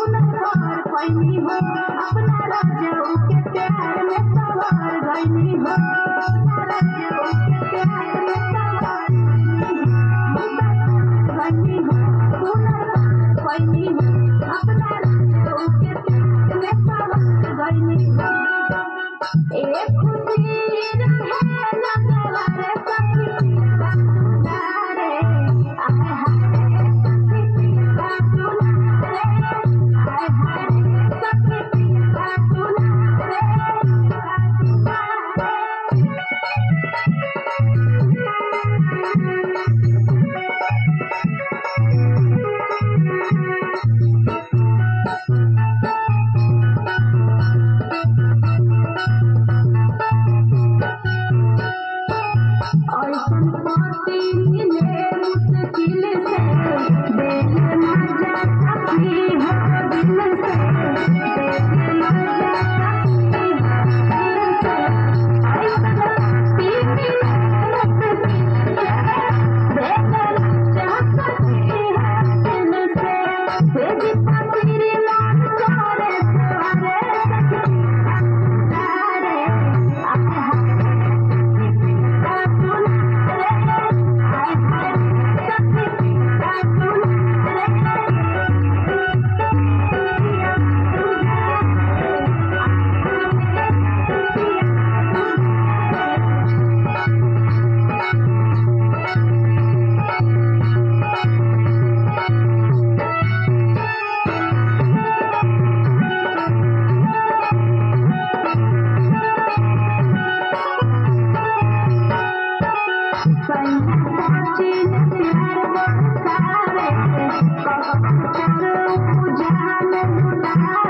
गईनी हो अपना राजाओं के प्यार में सवार गईनी हो अपना राजाओं के प्यार में सवार गईनी हो गईनी हो अपना राजाओं के प्यार में सवार गईनी हो एक खुशी रहे ना तुम्हारे सखी रे आए हाय सखी रे आए हाय प्यार